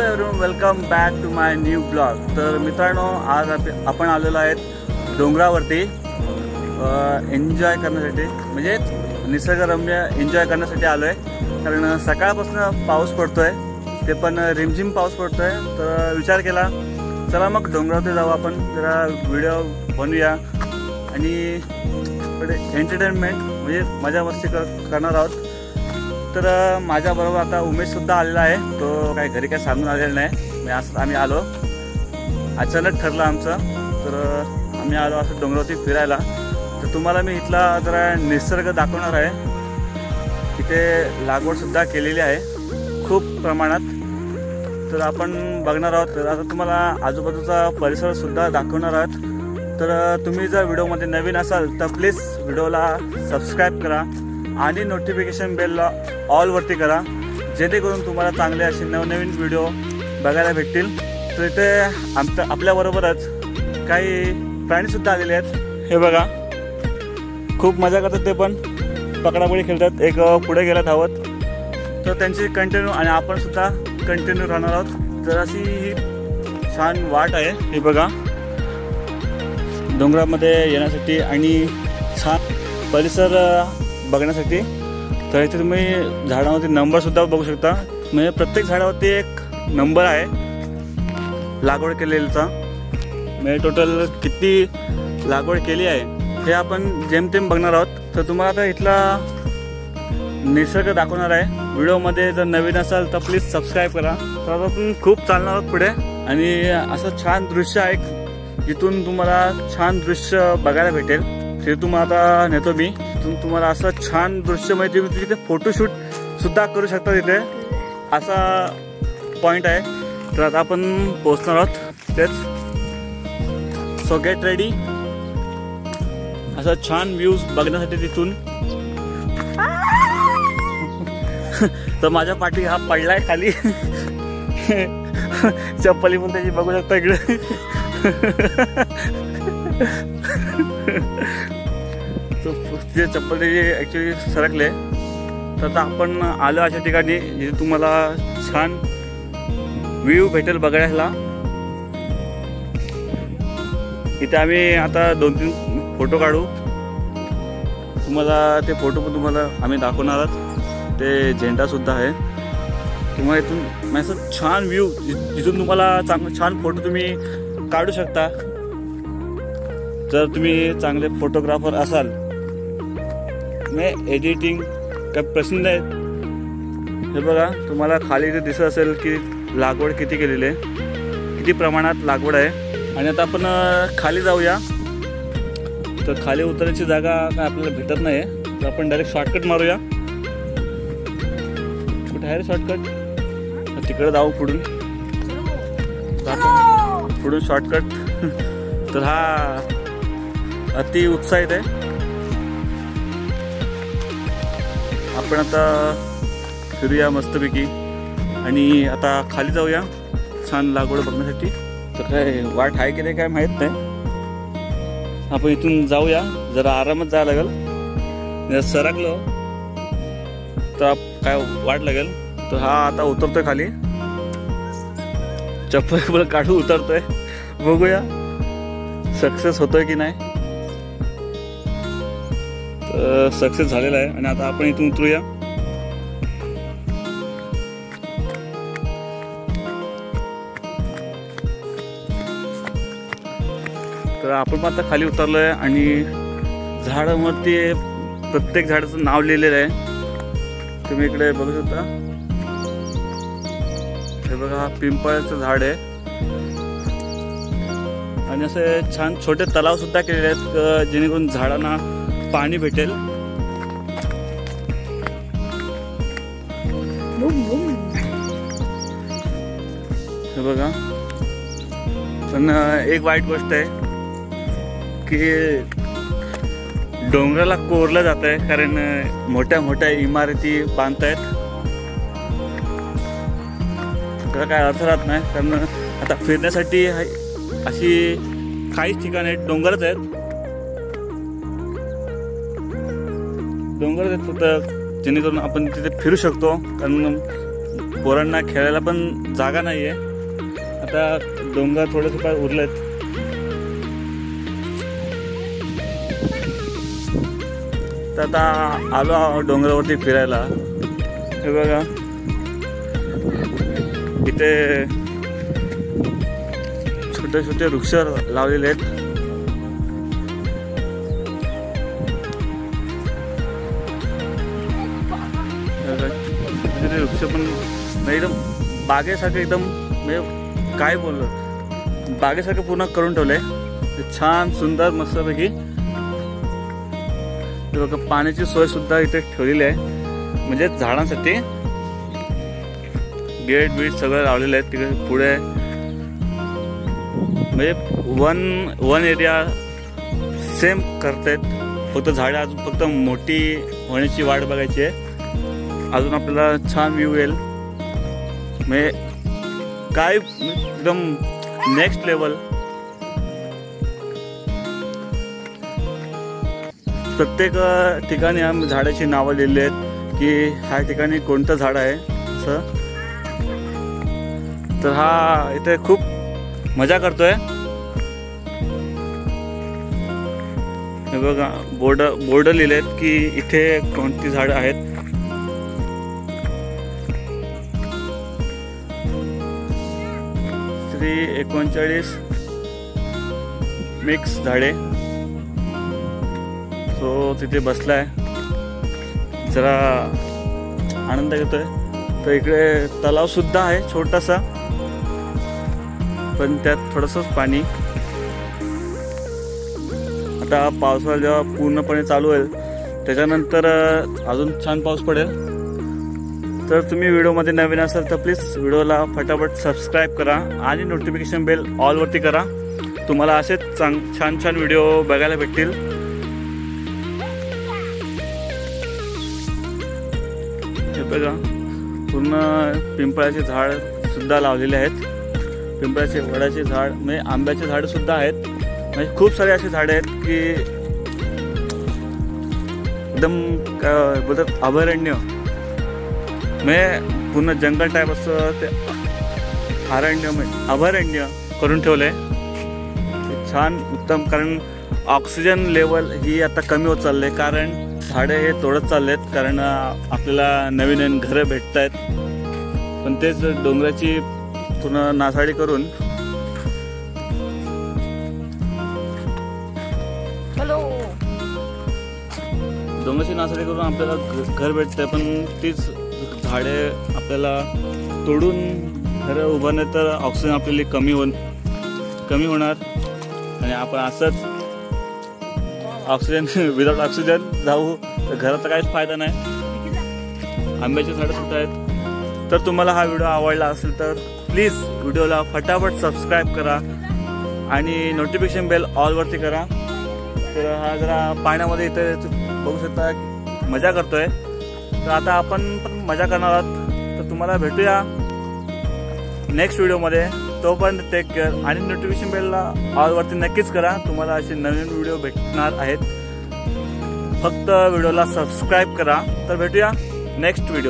Everyone, welcome back to my new blog. तर मित्रांनो, आज आपण आलेलो आहेत डोंगरावरती एन्जॉय करण्यासाठी, म्हणजे निसर्गरम्य एन्जॉय करण्यासाठी आलो आहे। कारण सकाळपासून पाऊस पडतोय, ते पण रिमझिम पाऊस पडतोय। तर विचार केला चला मग डोंगरावरती जाऊ, आपण जरा व्हिडिओ बनवूया आणि एंटरटेनमेंट म्हणजे मजा मस्ती करणार आहोत। तर माझ्याबरोबर आता उमेशसुद्धा आलेला आहे, तो काही घरी काय सांगून आलेला नाही। मी असं आम्ही आलो, अचानक ठरलं आमचं, तर आम्ही आलो असं डोंगरावरती फिरायला। तर तुम्हाला मी इथला जरा निसर्ग दाखवणार आहे। इथे लागवडसुद्धा केलेली आहे खूप प्रमाणात, तर आपण बघणार आहोत। तर आता तुम्हाला आजूबाजूचा परिसरसुद्धा दाखवणार आहोत। तर तुम्ही जर व्हिडिओमध्ये नवीन असाल तर प्लीज व्हिडिओला सबस्क्राईब करा आणि नोटिफिकेशन बेलला ऑलवरती करा, जेणेकरून तुम्हाला चांगले असे नवनवीन व्हिडिओ बघायला भेटतील। तर इथे आपल्याबरोबरच काही प्राणीसुद्धा आलेले आहेत। हे बघा, खूप मजा करतात, ते पण पकडापकडी खेळतात। एक पुढे गेला धावत, तर त्यांची कंटिन्यू आणि आपण सुद्धा कंटिन्यू राहणार आहोत। तर अशी ही छान वाट आहे, हे बघा, डोंगरामध्ये येण्यासाठी आणि छान परिसर बघण्यासाठी। तर इथे तुम्ही झाडावरती नंबरसुद्धा बघू शकता, म्हणजे प्रत्येक झाडावरती एक नंबर आहे लागवड केलेल्याचा। म्हणजे टोटल किती लागवड केली आहे हे आपण जेमतेम बघणार आहोत। तर तुम्हाला आता इथला निसर्ग दाखवणार आहे व्हिडिओमध्ये। जर नवीन असाल तर प्लीज सबस्क्राईब करा। तर आपण खूप चालणार आहोत पुढे, आणि असं छान दृश्य आहे जिथून तुम्हाला छान दृश्य बघायला भेटेल। ते तुम्हाला आता नेतो मी, तिथून तुम्हाला असं छान दृश्य माहिती, तिथे फोटोशूट सुद्धा करू शकता। तिथे असा पॉइंट आहे। तर आता आपण पोहोचणार आहोत तेच, सो गेट रेडी। असा छान व्ह्यूज बघण्यासाठी तिथून। तर माझ्या पाठी हा पडलाय खाली, चप्पली पण त्याची बघू शकता इकडे। ते चप्पल ॲक्च्युली सरकले। तर आता आपण आलो अशा ठिकाणी जिथे तुम्हाला छान व्ह्यू भेटेल बघायला। इथे आम्ही आता 2-3 फोटो काढू, तुम्हाला ते फोटो पण तुम्हाला आम्ही दाखवणार आहोत। ते झेंडासुद्धा आहे, तुम्हाला इथून असं छान व्ह्यू जिथून तुम्हाला छान फोटो तुम्ही काढू शकता जर तुम्ही चांगले फोटोग्राफर असाल। मी एडिटिंग काय प्रश्न आहेत। हे बघा, तुम्हाला खाली इथे दिसत असेल की लागवड किती केलेली आहे, किती प्रमाणात लागवड आहे। आणि आता आपण खाली जाऊया। तर खाली उतरायची जागा काय आपल्याला भेटत नाही, तर आपण डायरेक्ट शॉर्टकट मारूया। कुठे आहे रे शॉर्टकट? तिकडे जाऊ, पुढून शॉर्टकट। तर हा अति उत्साहित आहे। आपण आता फिरूया मस्तपैकी आणि आता खाली जाऊया छान लागवड बघण्यासाठी। तर काय वाट आहे की नाही काय माहीत नाही, आपण इथून जाऊया। जरा आरामात जायला लागेल, जर सरकलो तर काय वाट लागेल। तर हा आता उतरतोय खाली, चप्पल काढून उतरतोय, बघूया सक्सेस होतोय की नाही। तर सक्सेस झालेला आहे आणि आता आपण इथून उतरूया। तर आपण आता खाली उतरलोय आणि झाडावरती प्रत्येक झाडाचं नाव लिहिलेलं आहे, तुम्ही इकडे बघू शकता। हे बघा, पिंपळाचं झाड आहे आणि असे छान छोटे तलाव सुद्धा केलेले आहेत, जेणेकरून झाडांना पाणी भेटेल। हे बघा, पण एक वाईट गोष्ट आहे की डोंगराला कोरलं जात आहे, कारण मोठ्या मोठ्या इमारती बांधतायत। त्याला काय अर्थ राहत नाही, कारण आता फिरण्यासाठी अशी काहीच ठिकाणे डोंगरच आहेत, फक्त जेणेकरून आपण तिथे फिरू शकतो। कारण पोरांना खेळायला पण जागा नाहीये. आता डोंगर थोडेसे फार उरलेत. तर आता आलो डोंगरावरती फिरायला. हे बघा इथे छोटे छोटे वृक्ष लावलेले आहेत. वृक्ष पण एकदम बागेसारखं एकदम म्हणजे काय बोललं बागेसारखं पूर्ण करून ठेवलंय. छान सुंदर मस्तपैकी. बघा पाण्याची सोय सुद्धा इथे ठेवलेली आहे. म्हणजे झाडांसाठी गेट बीट सगळं लावलेलं आहे तिकडे पुढे. म्हणजे वन एरिया सेम करतायत. फक्त झाडं अजून फक्त मोठी होण्याची वाट बघायची आहे. अजून आपल्याला छान व्ह्यू येईल. म्हणजे काय एकदम नेक्स्ट लेवल. प्रत्येक ठिकाणी आम्ही झाडाची नावं लिहिली आहेत की ह्या ठिकाणी कोणतं झाड आहे असं. तर हा इथे खूप मजा करतोय. हे बघा बोर्ड लिहिले आहेत की इथे कोणती झाडं आहेत. श्री 39 मिक्स झाडे. तो तिथे बसलाय जरा आनंद घेतोय. तर इकडे तलाव सुद्धा आहे छोटासा पण त्यात थोडंसंच पाणी. आता पावसाळा जेव्हा पूर्णपणे चालू होईल त्याच्यानंतर अजून छान पाऊस पडेल. तर तुम्ही व्हिडिओमध्ये नवीन असाल तर प्लीज व्हिडिओला फटाफट सबस्क्राईब करा आणि नोटिफिकेशन बेल ऑलवरती करा. तुम्हाला असेच छान छान व्हिडिओ बघायला भेटतील. हे बघा पूर्ण पिंपळाचे झाड सुद्धा लावलेले आहेत. पिंपळाचे वडाचे झाड म्हणजे आंब्याचे झाड सुद्धा आहेत. म्हणजे खूप सारे असे झाडे आहेत की एकदम काय बोलतात अभयारण्य. म्हणजे पूर्ण जंगल टाईप असं ते अरण्य अभयारण्य करून ठेवलंय. छान उत्तम. कारण ऑक्सिजन लेवल ही आता कमी होत चालले कारण झाडे हे तोडत चाललेत. कारण आपल्याला नवीन नवीन घरं भेटत आहेत पण तेच डोंगराची पूर्ण नासाडी करून डोंगराची नासाडी करून आपल्याला घर भेटतंय. पण तीच झाडे आपल्याला तोडून घरं उभारणे तर ऑक्सिजन आपल्याला कमी होणार आणि आपण असंच ऑक्सिजन विदाउट ऑक्सिजन जाऊ तर घराचा काहीच फायदा नाही. आंब्याची झाडं सुद्धा आहेत. तर तुम्हाला हा व्हिडिओ आवडला असेल तर प्लीज व्हिडिओला फटाफट सबस्क्राईब करा आणि नोटिफिकेशन बेल ऑलवरती करा. तर हा जरा पाण्यामध्ये इथे बघू शकता मजा करतोय. तर आता आपण पण मजा करणार आहोत. तर तुम्हाला भेटूया नेक्स्ट व्हिडिओमध्ये. तोपर्यंत टेक केअर आणि नोटिफिकेशन बेलला ऑलवरती नक्कीच करा. तुम्हाला असे नवीन व्हिडिओ भेटणार आहेत. फक्त व्हिडिओला सबस्क्राईब करा. तर भेटूया नेक्स्ट व्हिडिओ.